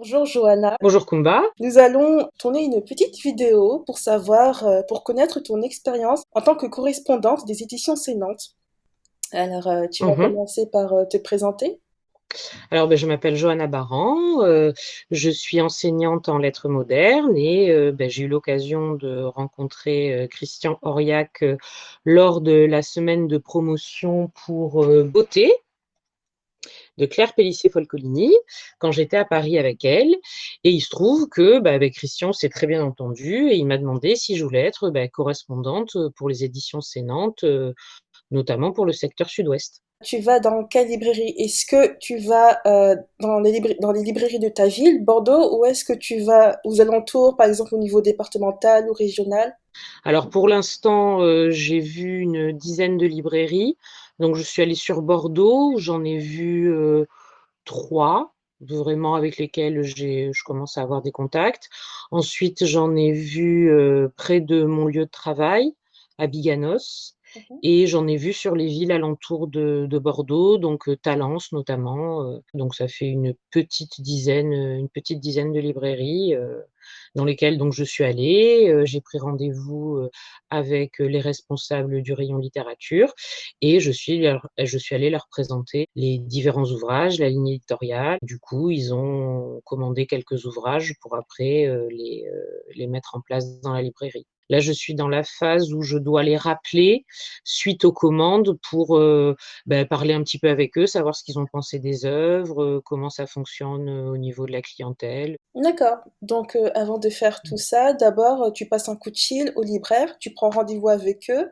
Bonjour Johanna, Bonjour Kumba. nous allons tourner une petite vidéo pour savoir, pour connaître ton expérience en tant que correspondante des éditions Sénantes. Alors, tu vas Mhm. commencer par te présenter. Alors, je m'appelle Johanna Baran, je suis enseignante en lettres modernes et j'ai eu l'occasion de rencontrer Christian Auriac lors de la semaine de promotion pour Beauté de Claire Pellissier-Folcolini quand j'étais à Paris avec elle. Et il se trouve que avec Christian, on s'est très bien entendu et il m'a demandé si je voulais être correspondante pour les éditions Sénantes, notamment pour le secteur sud-ouest. Tu vas dans quelle librairie? Est-ce que tu vas dans dans les librairies de ta ville, Bordeaux, ou est-ce que tu vas aux alentours, par exemple au niveau départemental ou régional? Alors pour l'instant, j'ai vu une dizaine de librairies. Donc je suis allée sur Bordeaux, j'en ai vu 3, vraiment avec lesquelles je commence à avoir des contacts. Ensuite, j'en ai vu près de mon lieu de travail, à Biganos. Mhm. Et j'en ai vu sur les villes alentours de Bordeaux, donc Talence notamment. Donc ça fait une petite dizaine de librairies dans lesquelles donc je suis allée. J'ai pris rendez-vous avec les responsables du rayon littérature et je suis allée leur présenter les différents ouvrages, la ligne éditoriale. Du coup, ils ont commandé quelques ouvrages pour après les mettre en place dans la librairie. Là, je suis dans la phase où je dois les rappeler suite aux commandes pour parler un petit peu avec eux, savoir ce qu'ils ont pensé des œuvres, comment ça fonctionne au niveau de la clientèle. D'accord. Donc, avant de faire tout ça, d'abord, tu passes un coup de fil au libraire, tu prends rendez-vous avec eux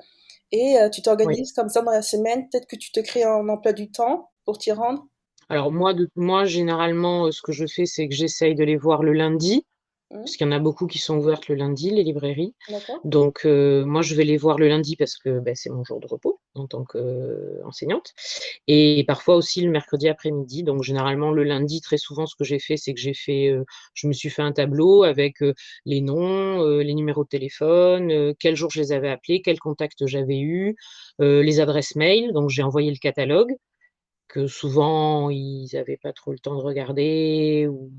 et tu Oui. t'organises comme ça dans la semaine. Peut-être que tu te crées un emploi du temps pour t'y rendre. Alors moi généralement, ce que je fais, c'est que j'essaye de les voir le lundi, Mmh, parce qu'il y en a beaucoup qui sont ouvertes le lundi, les librairies. d'accord. Donc, moi, je vais les voir le lundi parce que c'est mon jour de repos en tant qu'enseignante. Et parfois aussi le mercredi après-midi. Donc, généralement, le lundi, très souvent, ce que j'ai fait, c'est que je me suis fait un tableau avec les noms, les numéros de téléphone, quel jour je les avais appelés, quels contacts j'avais eus, les adresses mail. Donc, j'ai envoyé le catalogue que souvent ils n'avaient pas trop le temps de regarder ou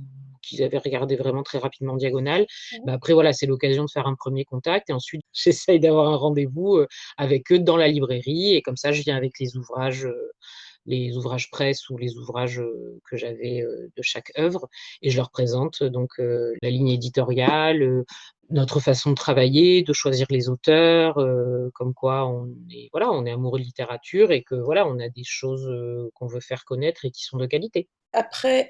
qu'ils avaient regardé vraiment très rapidement en diagonale. Mmh. Après, voilà, c'est l'occasion de faire un premier contact et ensuite j'essaye d'avoir un rendez-vous avec eux dans la librairie et comme ça je viens avec les ouvrages presse ou les ouvrages que j'avais de chaque œuvre et je leur présente donc la ligne éditoriale, notre façon de travailler, de choisir les auteurs, comme quoi on est amoureux de littérature et que voilà, on a des choses qu'on veut faire connaître et qui sont de qualité. Après,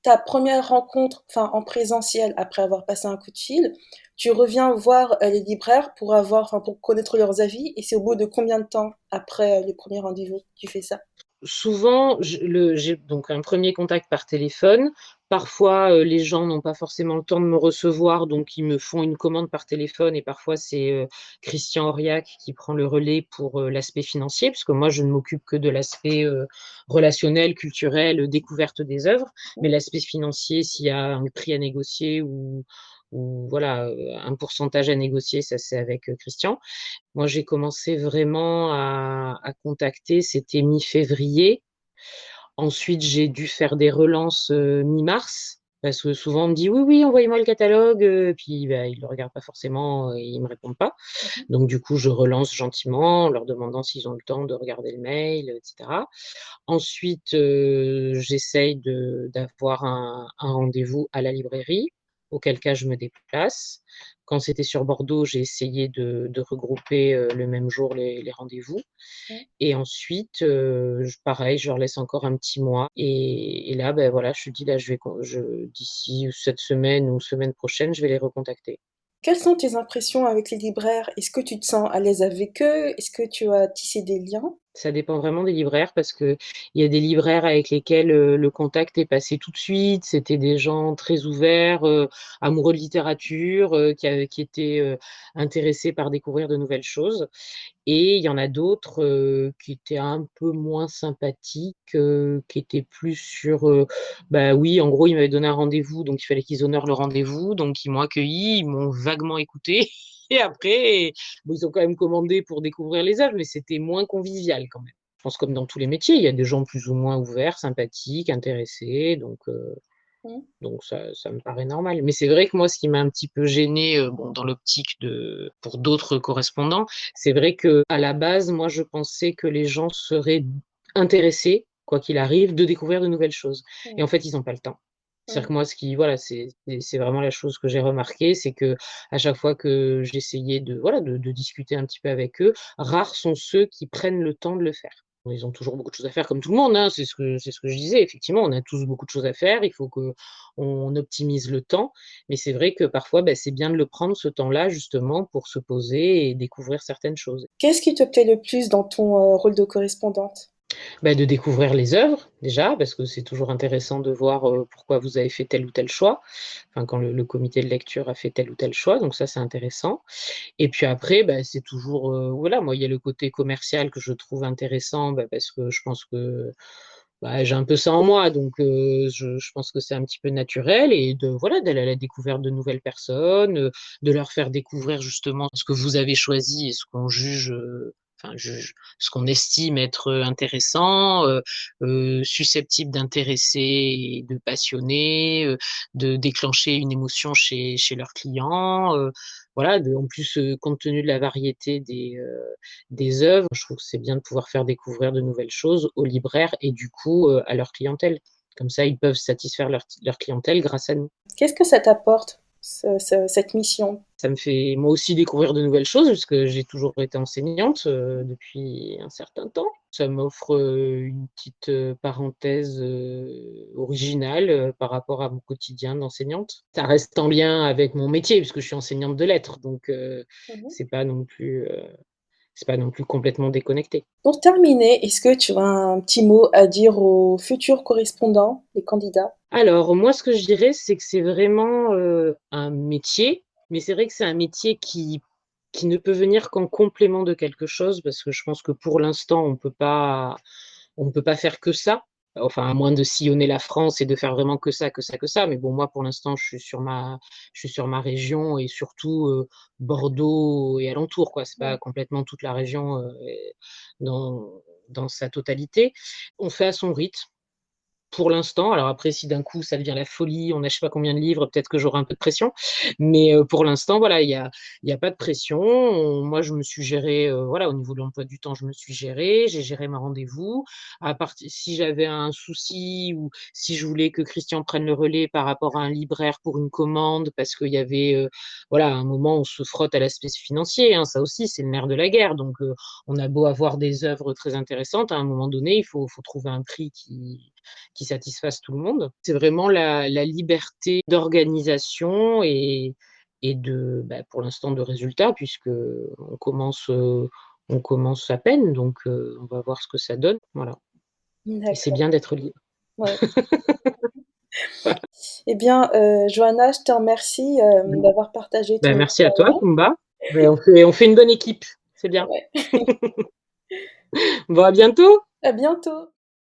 ta première rencontre, enfin en présentiel, après avoir passé un coup de fil, tu reviens voir les libraires pour avoir, enfin pour connaître leurs avis. Et c'est au bout de combien de temps après le premier rendez-vous que tu fais ça? Souvent, j'ai donc un premier contact par téléphone. Parfois, les gens n'ont pas forcément le temps de me recevoir, donc ils me font une commande par téléphone et parfois c'est Christian Auriac qui prend le relais pour l'aspect financier, puisque moi je ne m'occupe que de l'aspect relationnel, culturel, découverte des œuvres, mais l'aspect financier, s'il y a un prix à négocier ou voilà, un pourcentage à négocier, ça c'est avec Christian. Moi, j'ai commencé vraiment à contacter, c'était mi-février. Ensuite, j'ai dû faire des relances mi-mars, parce que souvent on me dit oui, oui, envoyez-moi le catalogue, puis ils ne le regardent pas forcément et ils ne me répondent pas. Mhm. Donc du coup, je relance gentiment en leur demandant s'ils ont le temps de regarder le mail, etc. Ensuite, j'essaye d'avoir un rendez-vous à la librairie, auquel cas je me déplace. Quand c'était sur Bordeaux, j'ai essayé de regrouper le même jour les rendez-vous. Et ensuite, pareil, je leur laisse encore un petit mois. Et là, voilà, je dis, là, d'ici cette semaine ou semaine prochaine, je vais les recontacter. Quelles sont tes impressions avec les libraires? Est-ce que tu te sens à l'aise avec eux? Est-ce que tu as tissé des liens? Ça dépend vraiment des libraires parce que il y a des libraires avec lesquels le contact est passé tout de suite. C'était des gens très ouverts, amoureux de littérature, qui étaient intéressés par découvrir de nouvelles choses. Et il y en a d'autres qui étaient un peu moins sympathiques, qui étaient plus sur, bah oui, en gros, ils m'avaient donné un rendez-vous, donc il fallait qu'ils honorent le rendez-vous. Donc ils m'ont accueilli, ils m'ont vaguement écouté. Et après, bon, ils ont quand même commandé pour découvrir les œuvres, mais c'était moins convivial quand même. Je pense comme dans tous les métiers, il y a des gens plus ou moins ouverts, sympathiques, intéressés. Donc, Mmh. Donc ça me paraît normal. Mais c'est vrai que moi, ce qui m'a un petit peu gênée, bon, dans l'optique pour d'autres correspondants, c'est vrai que à la base, moi, je pensais que les gens seraient intéressés, quoi qu'il arrive, de découvrir de nouvelles choses. Et Mmh. en fait, ils n'ont pas le temps. C'est-à-dire Mmh. que moi, voilà, c'est vraiment la chose que j'ai remarquée, c'est que à chaque fois que j'essayais voilà, de discuter un petit peu avec eux, rares sont ceux qui prennent le temps de le faire. Ils ont toujours beaucoup de choses à faire comme tout le monde, hein, c'est ce que je disais. Effectivement, on a tous beaucoup de choses à faire, il faut qu'on optimise le temps, mais c'est vrai que parfois, bah, c'est bien de le prendre ce temps-là justement pour se poser et découvrir certaines choses. Qu'est-ce qui te plaît le plus dans ton, rôle de correspondante? Bah, de découvrir les œuvres déjà, parce que c'est toujours intéressant de voir, pourquoi vous avez fait tel ou tel choix, enfin quand le comité de lecture a fait tel ou tel choix, donc ça c'est intéressant. Et puis après, bah, c'est toujours, voilà, moi il y a le côté commercial que je trouve intéressant, bah, parce que je pense que, bah, j'ai un peu ça en moi, donc je pense que c'est un petit peu naturel et voilà, d'aller à la découverte de nouvelles personnes, de leur faire découvrir justement ce que vous avez choisi et ce qu'on juge, ce qu'on estime être, intéressant, susceptible d'intéresser et de passionner, de déclencher une émotion chez leurs clients, voilà, en plus, compte tenu de la variété des œuvres, je trouve que c'est bien de pouvoir faire découvrir de nouvelles choses aux libraires et du coup, à leur clientèle. Comme ça, ils peuvent satisfaire leur clientèle grâce à nous. Qu'est-ce que ça t'apporte, cette mission? Ça me fait moi aussi découvrir de nouvelles choses puisque j'ai toujours été enseignante, depuis un certain temps. Ça m'offre, une petite, parenthèse, originale, par rapport à mon quotidien d'enseignante. Ça reste en lien avec mon métier puisque je suis enseignante de lettres, donc Mmh. c'est pas non plus, c'est pas non plus complètement déconnecté. Pour terminer, est-ce que tu as un petit mot à dire aux futurs correspondants, les candidats? Alors moi, ce que je dirais, c'est que c'est vraiment, un métier, mais c'est vrai que c'est un métier qui ne peut venir qu'en complément de quelque chose parce que je pense que pour l'instant, on ne peut pas faire que ça. Enfin, à moins de sillonner la France et de faire vraiment que ça, que ça, que ça. Mais bon, moi, pour l'instant, je suis sur ma région et surtout, Bordeaux et alentours, quoi. C'est Mmh. pas complètement toute la région, dans dans sa totalité. On fait à son rythme. Pour l'instant, alors après si d'un coup ça devient la folie, on a je sais pas combien de livres, peut-être que j'aurai un peu de pression. Mais, pour l'instant, voilà, il y a pas de pression. Moi je me suis gérée, voilà, au niveau de l'emploi du temps, je me suis gérée, j'ai géré mes rendez-vous. Si j'avais un souci ou si je voulais que Christian prenne le relais par rapport à un libraire pour une commande parce qu'il y avait, voilà, à un moment on se frotte à l'aspect financier, hein, ça aussi c'est le nerf de la guerre. Donc, on a beau avoir des œuvres très intéressantes, à un moment donné, il faut trouver un prix qui satisfasse tout le monde. C'est vraiment la liberté d'organisation et pour l'instant, de résultats, puisque on commence à peine, donc on va voir ce que ça donne. Voilà. Et c'est D'accord, bien d'être libre. ouais. Eh bien, Johanna, je te remercie, d'avoir partagé Ben, ton merci à toi, expérience. Kumba. Mais on fait une bonne équipe. C'est bien. Ouais. Bon, à bientôt. À bientôt.